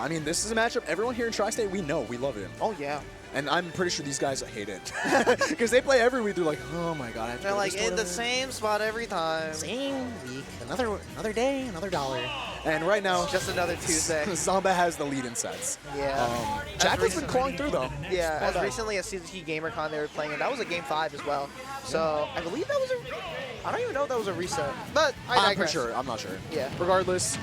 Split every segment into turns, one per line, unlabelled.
I mean, this is a matchup everyone here in Tri-State, we know, we love it.
Oh, yeah.
And I'm pretty sure these guys hate it. Because they play every week, they're like, oh my god. I have to
They're
go to
like
this
in the
tournament.
same spot every time.
Same week, another day, another dollar. And right now,
Just another Tuesday.
Zomba has the lead in sets.
Yeah.
Jakal's been clawing through though.
Yeah, as
Okay.
recently as CZT GamerCon they were playing, and that was a Game 5 as well. So I believe that was a... I don't even know if that was a reset. But I
I'm
digress.
pretty sure, I'm not sure.
Yeah.
Regardless,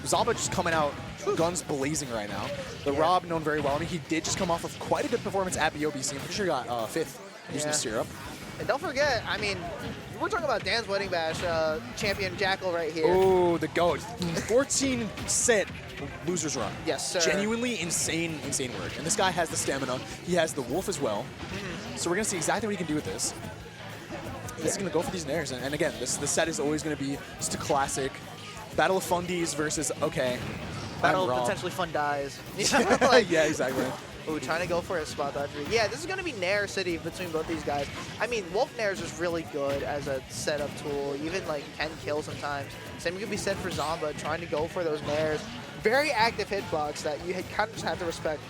Zomba just coming out, guns blazing right now. The
Yeah.
Rob known very well. I mean, he did just come off of quite a good performance at BOBC. I'm pretty sure he got 5th using the syrup.
And don't forget, I mean, we're talking about Dan's Wedding Bash champion Jakal right here.
Oh, the GOAT. 14 set losers run.
Yes, sir.
Genuinely insane work. And this guy has the stamina. He has the Wolf as well. So we're going to see exactly what he can do with this. This is going to go for these nairs. And again, this set is always going to be just a classic battle of fundies versus, okay,
Battle
I'm
of
Rob.
potentially fun dies.
Yeah, exactly.
Ooh, trying to go for a spot dodge. Yeah, this is going to be Nair City between both these guys. I mean, Wolf Nair is just really good as a setup tool, even like can kill sometimes. Same could be said for Zomba, trying to go for those Nairs. Very active hitbox that you kind of just have to respect.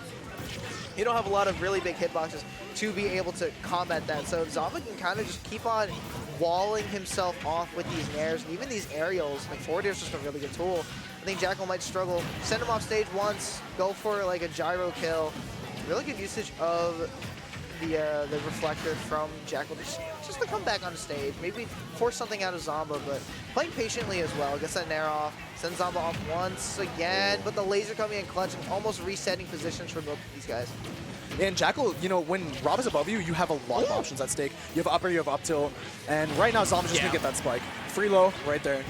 You don't have a lot of really big hitboxes to be able to combat that. So Zomba can kind of just keep on walling himself off with these nairs and even these aerials. Like forward air is just a really good tool. I think Jakal might struggle. Send him off stage once, go for like a gyro kill. Really good usage of the reflector from Jakal just to come back on stage. Maybe force something out of Zomba, but playing patiently as well. Gets that nair off, sends Zomba off once again, but the laser coming in clutch and almost resetting positions for both of these guys.
And Jakal, you know, when Rob is above you, you have a lot of options at stake. You have up air, you have up tilt, and right now Zomba's just gonna get that spike. Free low right there.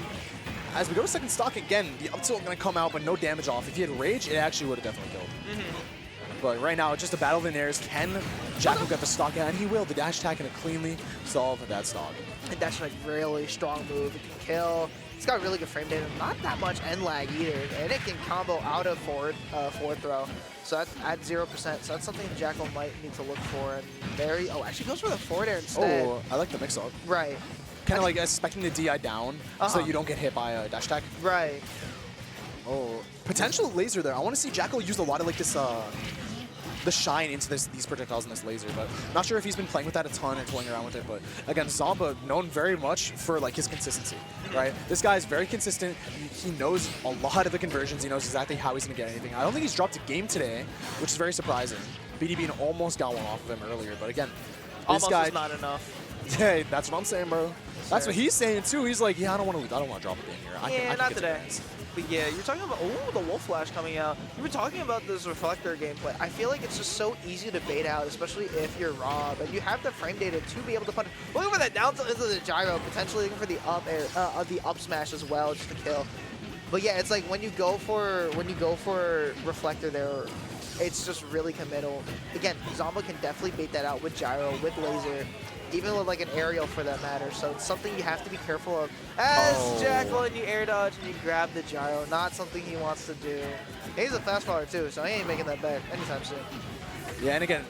As we go to second stock again, the up tilt gonna come out, but no damage off. If he had rage, it actually would have definitely killed. But right now, it's just a battle of the nairs. Can Jakal get the stock out? And he will. The dash attack gonna cleanly solve that stock.
And that's like really strong move. It can kill. It's got really good frame data. Not that much end lag either. And it can combo out of forward throw. So that's at 0%. So that's something Jakal might need to look for. And very, oh, actually goes for the forward air instead.
Oh, I like the mix-up.
Right.
Kind of like expecting the DI down so you don't get hit by a dash attack.
Right.
Oh, potential laser there. I want to see Jakal use a lot of like this, the shine into these projectiles in this laser, but not sure if he's been playing with that a ton and toying around with it. But again, Zomba known very much for like his consistency, right? This guy is very consistent. He knows a lot of the conversions. He knows exactly how he's gonna get anything. I don't think he's dropped a game today, which is very surprising. BDB almost got one off of him earlier, but again, this
Almost
guy
is not enough.
Hey, that's what I'm saying, bro. That's what he's saying too. He's like, yeah, I don't want to lose. I don't want to drop a game here. I can
not
get
today.
to
But yeah, you're talking about, oh, the Wolf Flash coming out. You were talking about this reflector gameplay. I feel like it's just so easy to bait out, especially if you're Rob, and you have the frame data to be able to punish. Looking for that down tilt into the gyro, potentially looking for the up air, the up smash as well, just to kill. But yeah, it's like when you go for reflector there, it's just really committal. Again, Zomba can definitely bait that out with gyro, with laser, even with like an aerial for that matter. So it's something you have to be careful of. As Jakal, and you air dodge and you grab the gyro, not something he wants to do. He's a fast faller too, so he ain't making that back anytime soon.
Yeah, and again,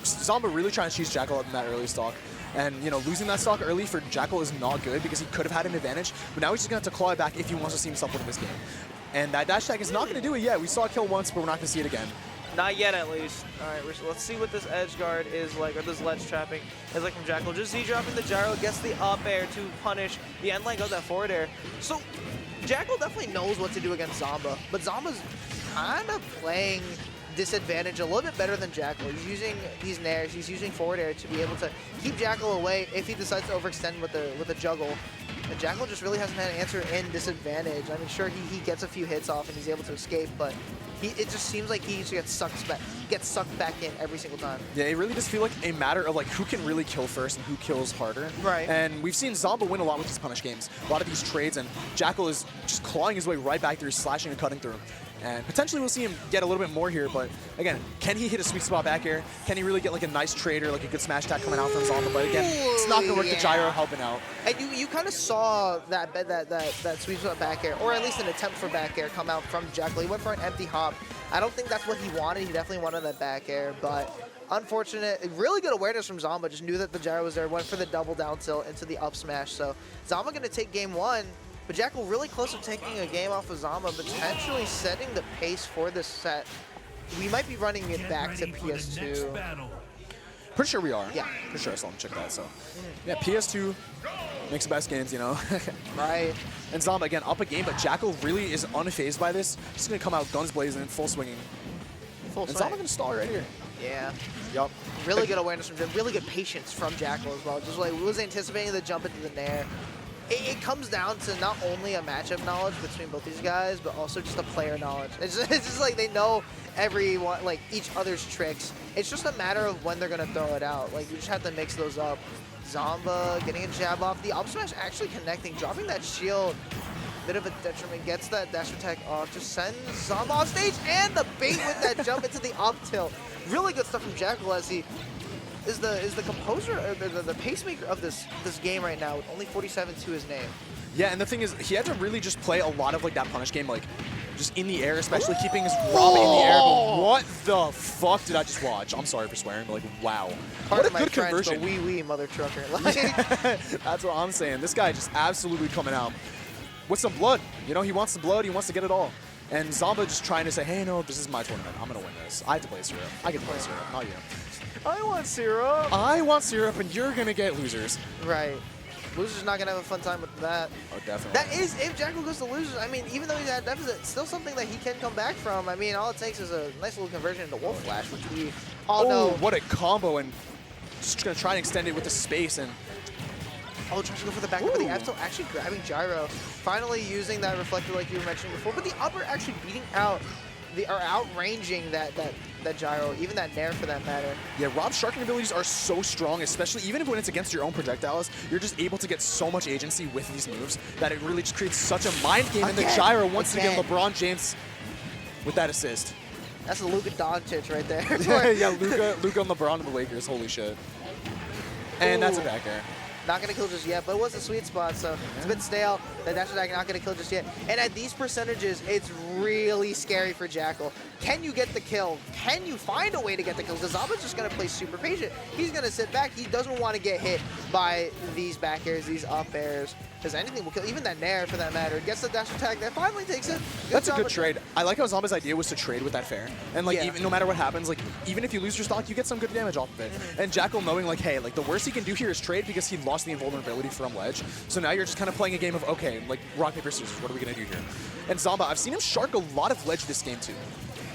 Zomba really trying to cheese Jakal up in that early stock. And, you know, losing that stock early for Jakal is not good because he could have had an advantage, but now he's just going to have to claw it back if he wants to see himself win this game. And that dash attack is not going to do it yet. We saw it kill once, but we're not going to see it again.
Not yet, at least. All right, let's see what this edge guard is like, or this ledge trapping is like from Jakal. Just Z-dropping the gyro, gets the up air to punish the end line of that forward air. So Jakal definitely knows what to do against Zomba, but Zomba's kind of playing disadvantage a little bit better than Jakal. He's using these nairs, he's using forward air to be able to keep Jakal away if he decides to overextend with the juggle. And Jakal just really hasn't had an answer in disadvantage. I mean, sure, he gets a few hits off and he's able to escape, but it just seems like he gets sucked back in every single time.
Yeah, it really does feel like a matter of like who can really kill first and who kills harder.
Right.
And we've seen Zomba win a lot with these punish games, a lot of these trades, and Jakal is just clawing his way right back through, slashing and cutting through. And potentially we'll see him get a little bit more here, but again, can he hit a sweet spot back here? Can he really get like a nice trade or like a good smash attack coming out from Zomba? But again, it's not gonna work. The gyro helping out.
And you kind of saw that sweet spot back air, or at least an attempt for back air, come out from Jakal. He went for an empty hop. I don't think that's what he wanted. He definitely wanted that back air, but unfortunate. Really good awareness from Zomba. Just knew that the gyro was there. Went for the double down tilt into the up smash. So Zomba gonna take game one. But Jakal really close to taking a game off of Zomba, potentially setting the pace for this set. We might be running it back to PS2.
Pretty sure we are.
Yeah.
Pretty sure I saw him check that, so. Yeah, PS2 makes the best games, you know?
Right.
And Zomba, again, up a game, but Jakal really is unfazed by this. Just going to come out guns blazing, full swinging.
Full
And
swing.
Zomba going to stall right here.
Yeah.
Yup.
Really good awareness from Jim. Really good patience from Jakal as well. Just like was anticipating the jump into the nair. It comes down to not only a matchup knowledge between both these guys, but also just a player knowledge. It's just like they know everyone, like each other's tricks. It's just a matter of when they're gonna throw it out. Like you just have to mix those up. Zomba getting a jab off. The up smash actually connecting, dropping that shield. Bit of a detriment, gets that dash attack off, just sends Zomba off stage, and the bait with that jump into the up tilt. Really good stuff from Jakal as he is the composer, or the pacemaker of this game right now, with only 47 to his name.
Yeah, and the thing is, he had to really just play a lot of like that punish game, like just in the air, especially keeping his Rob in the air. But what the fuck did I just watch? I'm sorry for swearing, but like, wow. What a good conversion.
The wee mother trucker. Like,
that's what I'm saying. This guy just absolutely coming out with some blood. You know, he wants the blood. He wants to get it all. And Zomba just trying to say, hey, no, this is my tournament. I'm going to win this. I have to play Syrup. I get to play Syrup, not you.
I want Syrup.
I want Syrup, and you're going to get losers.
Right. Losers not going to have a fun time with that.
Oh, definitely.
That is, if Jakal goes to losers, I mean, even though he's at deficit, it's still something that he can come back from. I mean, all it takes is a nice little conversion into Wolf Flash, which we all know.
What a combo, and just going to try and extend it with the space. And
oh, tries to go for the back, but the F tilt actually grabbing Gyro. Finally using that reflector like you were mentioning before, but the upper actually beating out, or outranging that Gyro, even that Nair for that matter.
Yeah, Rob's sharking abilities are so strong, especially even when it's against your own projectiles. You're just able to get so much agency with these moves that it really just creates such a mind game. And the Gyro, once again, LeBron James with that assist.
That's a Luka Doncic right there.
Yeah, Luka and LeBron of the Lakers, holy shit. And that's a back air.
Not going to kill just yet, but it was a sweet spot, so it's a bit stale. That dash attack not going to kill just yet. And at these percentages, it's really scary for Jakal. Can you get the kill? Can you find a way to get the kill? Because Zomba's just going to play super patient. He's going to sit back. He doesn't want to get hit by these back airs, these up airs, because anything will kill. Even that Nair, for that matter. Gets the dash attack. That finally takes it.
That's a good trade. I like how Zomba's idea was to trade with that fair. And like, even no matter what happens, like even if you lose your stock, you get some good damage off of it. And Jakal knowing like, hey, like the worst he can do here is trade because he lost the invulnerability from ledge. So now you're just kind of playing a game of, okay, like rock, paper, scissors, what are we going to do here? And Zomba, I've seen him shark a lot of ledge this game too.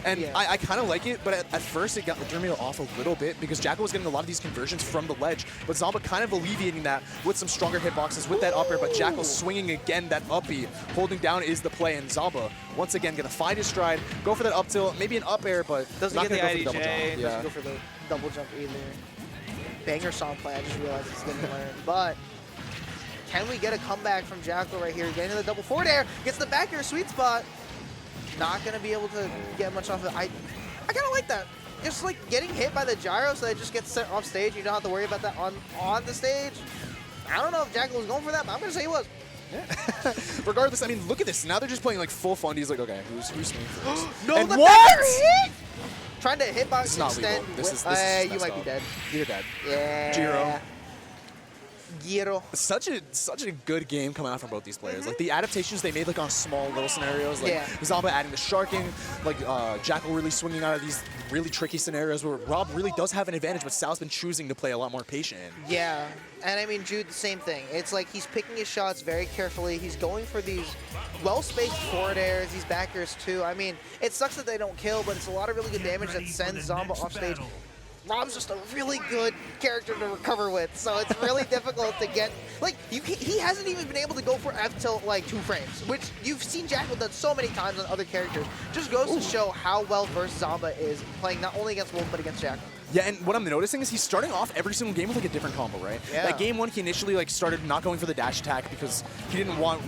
And I kind of like it, but at first it threw me off a little bit because Jakal was getting a lot of these conversions from the ledge, but Zomba kind of alleviating that with some stronger hitboxes with that up air, but Jakal swinging again, that up B, holding down is the play, and Zomba, once again, going to find his stride, go for that up tilt, maybe an up air, but
doesn't
not
get
going to
the
go for the double jump.
Doesn't go for the double jump either. Banger song play, I just realized it's getting learned, but can we get a comeback from Jakal right here? Getting the double forward air, gets the back air, sweet spot. Not going to be able to get much off it. I kind of like that. Just like getting hit by the gyro so that it just gets set off stage. You don't have to worry about that on the stage. I don't know if Jakal was going for that, but I'm going to say he was.
Yeah. Regardless, I mean, look at this. Now they're just playing like full fun. He's like, okay, who's swinging first?
No,
and
the
what?
hit! Trying to hitbox
This is not
extend.
legal. This is
you might be dead.
You're dead.
Yeah.
Gyro.
Gyro.
Such a good game coming out from both these players. Like the adaptations they made like on small little scenarios, like Zomba adding the sharking, like Jakal really swinging out of these really tricky scenarios where Rob really does have an advantage, but Sal's been choosing to play a lot more patient.
Yeah, and I mean Jude, the same thing. It's like he's picking his shots very carefully. He's going for these well-spaced forward airs, these back airs too. I mean, it sucks that they don't kill, but it's a lot of really good damage that sends Zomba off stage. Rob's just a really good character to recover with, so it's really difficult to get, like, he hasn't even been able to go for F tilt like 2 frames, which you've seen Jakal done so many times on other characters. Just goes to show how well versed Zomba is playing not only against Wolf, but against Jakal.
Yeah, and what I'm noticing is he's starting off every single game with like a different combo, right?
Yeah.
Like game 1, he initially like started not going for the dash attack because he didn't want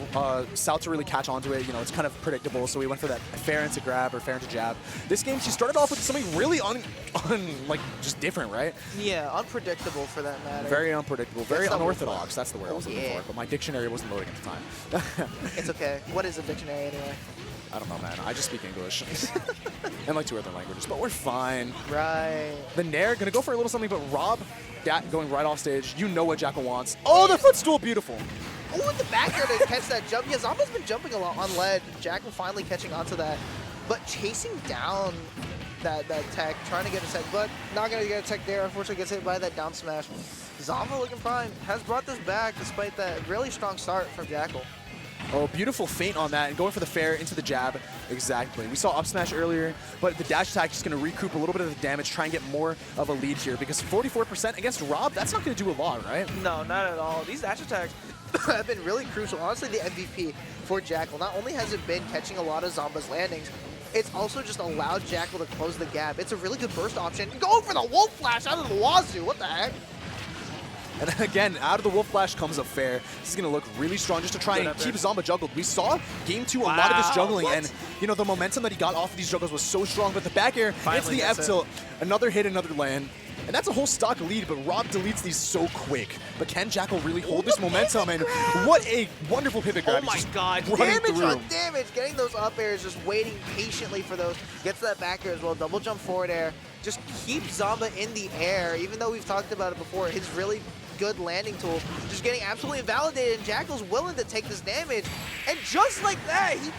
Sal to really catch onto it. You know, it's kind of predictable, so he went for that fair into grab or fair into jab. This game, she started off with something really like just different, right?
Yeah, unpredictable for that matter.
Very unpredictable, very unorthodox. That's the word I was looking for, but my dictionary wasn't loading at the time.
It's okay. What is a dictionary anyway?
I don't know, man. I just speak English. And like 2 other languages, but we're fine.
Right.
The Nair, gonna go for a little something, but Rob going right off stage. You know what Jakal wants. Oh, the footstool, beautiful.
Oh, in the back air to catch that jump. Yeah, Zomba's been jumping a lot on ledge. Jakal finally catching onto that. But chasing down that tech, trying to get a tech, but not going to get a tech there. Unfortunately, gets hit by that down smash. Zomba looking prime. Has brought this back despite that really strong start from Jakal.
Oh, beautiful feint on that, and going for the fair into the jab. Exactly. We saw up smash earlier, but the dash attack is going to recoup a little bit of the damage, try and get more of a lead here, because 44% against Rob, that's not going to do a lot, right?
No, not at all. These dash attacks have been really crucial. Honestly, the MVP for Jakal. Not only has it been catching a lot of Zomba's landings, it's also just allowed Jakal to close the gap. It's a really good burst option. Going for the Wolf Flash out of the wazoo. What the heck?
And again, out of the Wolf Flash comes a fair. This is going to look really strong just to try and keep Zomba juggled. We saw game 2 a lot of this juggling, and you know the momentum that he got off of these juggles was so strong. But the back air, it's the F tilt, another hit, another land. And that's a whole stock lead, but Rob deletes these so quick. But can Jakal really hold this momentum? And what a wonderful pivot grab.
Oh my god, damage on damage. Getting those up airs, just waiting patiently for those. Gets that back air as well. Double jump forward air. Just keep Zomba in the air, even though we've talked about it before. His really good landing tool just getting absolutely invalidated, and Jakal's willing to take this damage. And just like that, he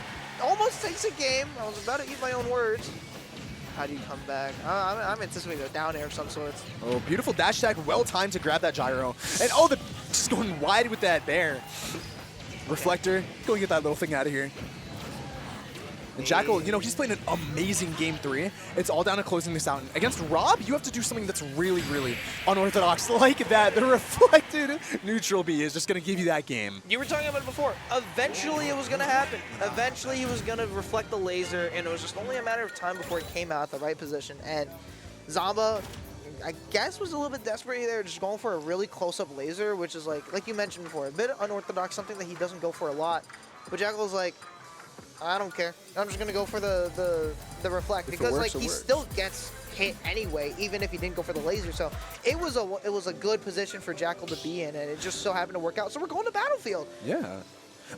almost takes a game. I was about to eat my own words. How do you come back? I'm anticipating a down air of some sorts.
Oh, beautiful dash attack, well timed to grab that gyro. And oh, just going wide with that bear. Reflector, go get that little thing out of here. And Jakal, you know, he's playing an amazing game 3. It's all down to closing this out. And against Rob, you have to do something that's really, really unorthodox like that. The reflected neutral B is just going to give you that game.
You were talking about it before. Eventually it was going to happen. Eventually he was going to reflect the laser, and it was just only a matter of time before it came out at the right position. And Zomba, I guess, was a little bit desperate there, just going for a really close-up laser, which is like you mentioned before, a bit unorthodox, something that he doesn't go for a lot. But Jakal's like, I don't care. I'm just gonna go for the reflect, because like he still gets hit anyway, even if he didn't go for the laser. So it was a good position for Jakal to be in, and it just so happened to work out. So we're going to Battlefield.
Yeah.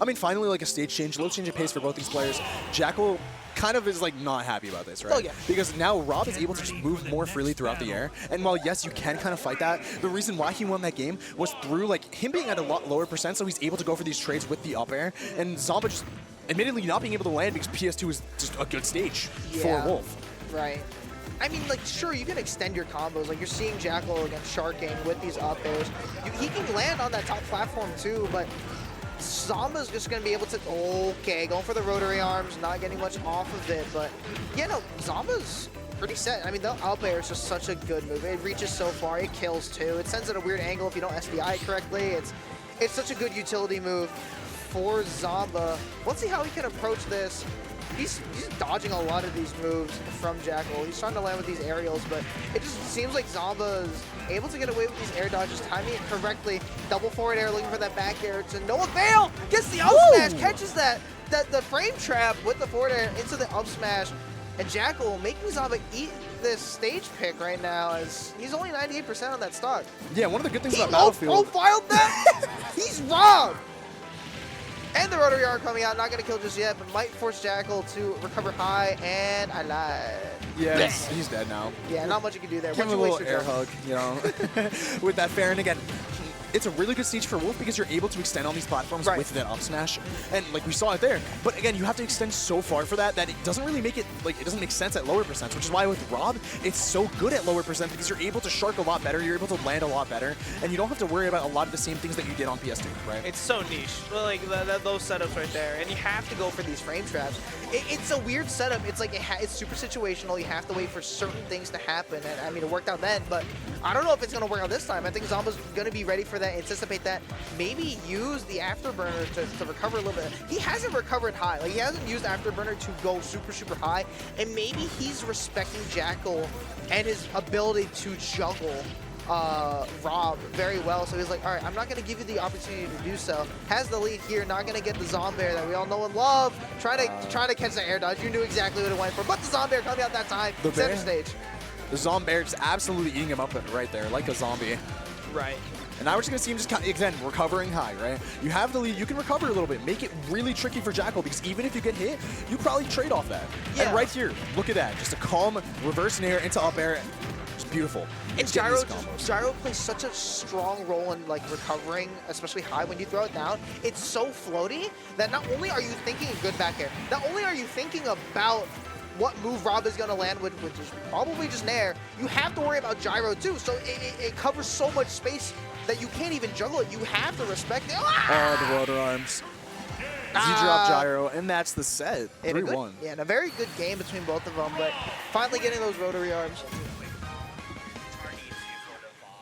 I mean, finally, like a stage change, little change of pace for both these players. Jakal kind of is like not happy about this, right?
Oh, yeah.
Because now Rob is able to just move more freely throughout the air. And while, yes, you can kind of fight that, the reason why he won that game was through like him being at a lot lower percent, so he's able to go for these trades with the up air. And Zomba just admittedly not being able to land because PS2 is just a good stage for Wolf.
Right. I mean, like, sure, you can extend your combos. Like, you're seeing Jakal against Sharking with these up airs. He can land on that top platform, too, but Zomba's just going to be able to... Okay, going for the rotary arms, not getting much off of it, but, yeah, no, Zomba's pretty set. I mean, the up air is just such a good move. It reaches so far. It kills, too. It sends at a weird angle if you don't SDI correctly. It's such a good utility move for Zomba. Let's see how he can approach this. He's dodging a lot of these moves from Jakal. He's trying to land with these aerials, but it just seems like Zomba is able to get away with these air dodges, timing it correctly. Double forward air, looking for that back air to no avail. Gets the up smash, catches the frame trap with the forward air into the up smash. And Jakal making Zomba eat this stage pick right now, as he's only 98% on that stock.
Yeah, one of the good things about Battlefield.
He profiled that. He's robbed. And the rotary arm coming out, not going to kill just yet, but might force Jakal to recover high, and I lied.
Yeah, he's dead now.
Yeah, not much you can do there.
Give him a little air hug, you know, with that fair. And again, it's a really good stage for Wolf because you're able to extend on these platforms with that up smash. And like we saw it there. But again, you have to extend so far for that it doesn't really make it, like, it doesn't make sense at lower percents, which is why with Rob, it's so good at lower percent because you're able to shark a lot better, you're able to land a lot better, and you don't have to worry about a lot of the same things that you did on PS2, right?
It's so niche. Like, those setups right there. And you have to go for these frame traps. It's a weird setup. It's like, it's super situational. You have to wait for certain things to happen. And I mean, it worked out then, but I don't know if it's going to work out this time. I think Zomba's going to be ready for that, anticipate that, maybe use the afterburner to recover a little bit. He hasn't recovered high. Like, he hasn't used afterburner to go super, super high. And maybe he's respecting Jakal and his ability to juggle Rob very well. So he's like, all right, I'm not going to give you the opportunity to do so. Has the lead here, not going to get the Zomba air that we all know and love. Trying to catch the air dodge. You knew exactly what it went for. But the Zomba air coming out that time. Center stage.
The Zomba air just absolutely eating him up right there, like a zombie.
Right.
And now we're just going to see him just, again, recovering high, right? You have the lead. You can recover a little bit. Make it really tricky for Jakal because even if you get hit, you probably trade off that. Yeah. And right here, look at that. Just a calm reverse nair into up air. Just beautiful.
And
Getting
Gyro,
these combos.
Gyro plays such a strong role in like recovering, especially high when you throw it down. It's so floaty that not only are you thinking a good back air, not only are you thinking about what move Rob is going to land with, which is probably just Nair, you have to worry about Gyro too. So it covers so much space that you can't even juggle it. You have to respect it.
Oh, the rotor arms. Z-drop Gyro, and that's the set. 3-1.
Yeah, and a very good game between both of them, but finally getting those rotary arms.